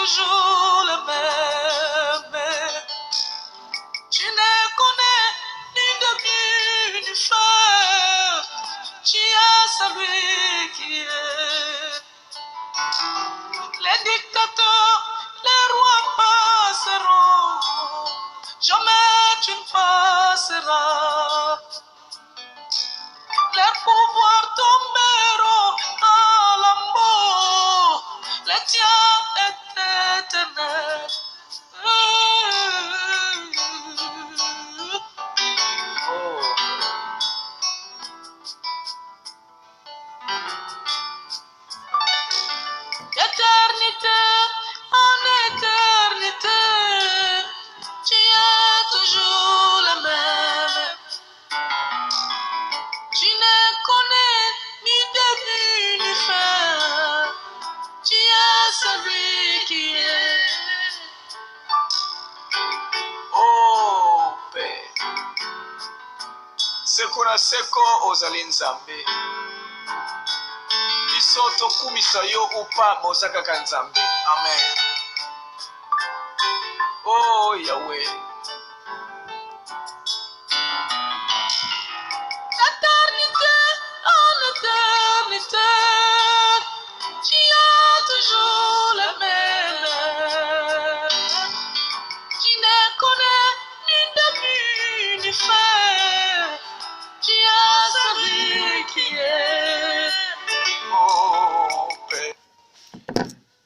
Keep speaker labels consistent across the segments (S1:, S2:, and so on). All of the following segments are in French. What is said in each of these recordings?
S1: toujours le même. Tu ne connais ni début ni fin. Tu es celui qui est. Les dictateurs, les rois passeront. Jamais tu ne passeras. Les pouvoirs tomberont à l'amour. Le tien est éternel. D'éternité en éternité, tu es toujours le même. Tu ne connais ni début ni fin. Tu es celui qui est.
S2: Oh Père, seko na seko ozali nzambe. Biso tokumisa yo upa moza kaka nzambe. Amen. Oh Yahweh.
S1: Éternité en éternité, tu es toujours le même. Tu ne connais ni début ni fin. Tu es celui qui est.
S2: Oh Père.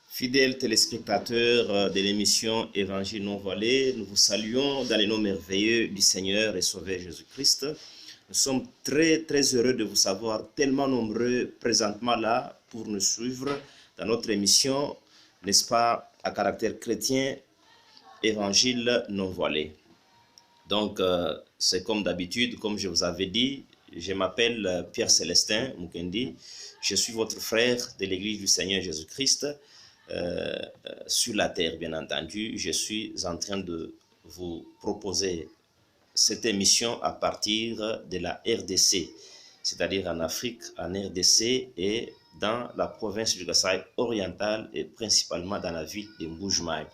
S3: Fidèles téléspectateurs de l'émission Évangile non voilé, nous vous saluons dans les noms merveilleux du Seigneur et Sauveur Jésus-Christ. Nous sommes très heureux de vous savoir tellement nombreux présentement là pour nous suivre dans notre émission, n'est-ce pas, à caractère chrétien, Évangile non voilé. Donc, c'est comme d'habitude, comme je vous avais dit, je m'appelle Pierre Célestin Mukendi, je suis votre frère de l'Église du Seigneur Jésus-Christ. Sur la terre, bien entendu, je suis en train de vous proposer cette émission à partir de la RDC, c'est-à-dire en Afrique, en RDC et dans la province du Kasaï oriental et principalement dans la ville de Mboujmaï.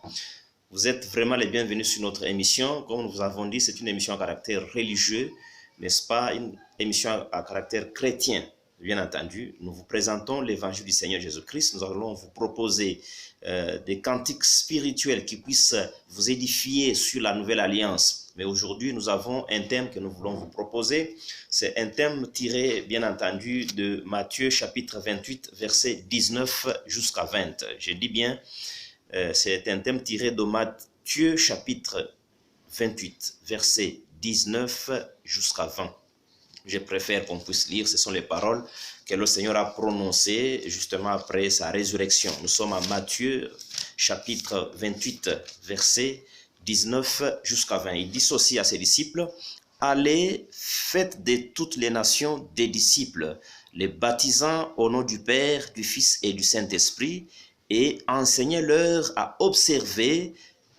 S3: Vous êtes vraiment les bienvenus sur notre émission. Comme nous vous avons dit, c'est une émission à caractère religieux, n'est-ce pas, une émission à caractère chrétien. Bien entendu, nous vous présentons l'évangile du Seigneur Jésus-Christ. Nous allons vous proposer des cantiques spirituels qui puissent vous édifier sur la nouvelle alliance. Mais aujourd'hui, nous avons un thème que nous voulons vous proposer. C'est un thème tiré, bien entendu, de Matthieu chapitre 28, versets 19 jusqu'à 20. Je dis bien, c'est un thème tiré de Matthieu chapitre 28, versets 19 jusqu'à 20. Je préfère qu'on puisse lire, ce sont les paroles que le Seigneur a prononcées justement après sa résurrection. Nous sommes à Matthieu chapitre 28, versets 19 jusqu'à 20. Il dit ceci à ses disciples: « Allez, faites de toutes les nations des disciples, les baptisant au nom du Père, du Fils et du Saint-Esprit, et enseignez-leur à observer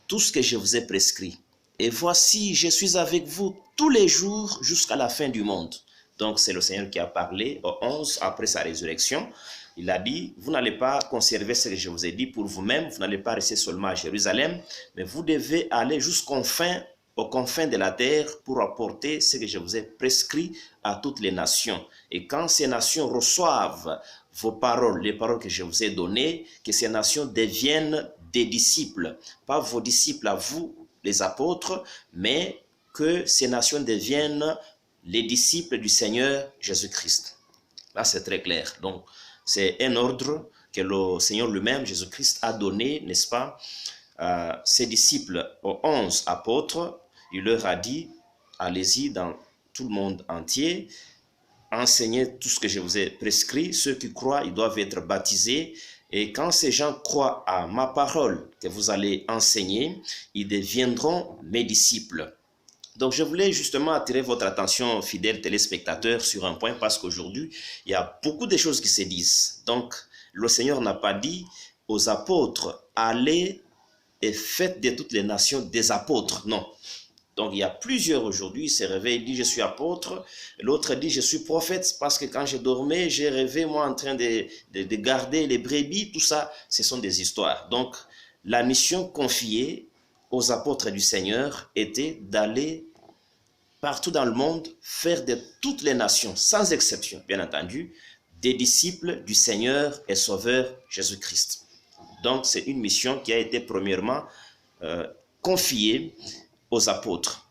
S3: tout ce que je vous ai prescrit. Et voici, je suis avec vous tous les jours jusqu'à la fin du monde. » Donc, c'est le Seigneur qui a parlé au 11 après sa résurrection. Il a dit, vous n'allez pas conserver ce que je vous ai dit pour vous-même, vous n'allez pas rester seulement à Jérusalem, mais vous devez aller jusqu'aux confins de la terre pour apporter ce que je vous ai prescrit à toutes les nations. Et quand ces nations reçoivent vos paroles, les paroles que je vous ai données, que ces nations deviennent des disciples, pas vos disciples à vous, les apôtres, mais que ces nations deviennent les disciples du Seigneur Jésus-Christ. Là, c'est très clair. Donc, c'est un ordre que le Seigneur lui-même, Jésus-Christ, a donné, n'est-ce pas, à ses disciples, aux 11 apôtres. Il leur a dit, allez-y dans tout le monde entier, enseignez tout ce que je vous ai prescrit. Ceux qui croient, ils doivent être baptisés. Et quand ces gens croient à ma parole que vous allez enseigner, ils deviendront mes disciples. Donc, je voulais justement attirer votre attention, fidèles téléspectateurs, sur un point, parce qu'aujourd'hui, il y a beaucoup de choses qui se disent. Donc, le Seigneur n'a pas dit aux apôtres, allez et faites de toutes les nations des apôtres. Non. Donc, il y a plusieurs aujourd'hui, il s'est réveillé, il dit, je suis apôtre. L'autre dit, je suis prophète, parce que quand je dormais, j'ai rêvé, moi, en train de garder les brebis, tout ça, ce sont des histoires. Donc, la mission confiée aux apôtres du Seigneur était d'aller partout dans le monde faire de toutes les nations, sans exception, bien entendu, des disciples du Seigneur et Sauveur Jésus-Christ. Donc, c'est une mission qui a été premièrement confiée aux apôtres.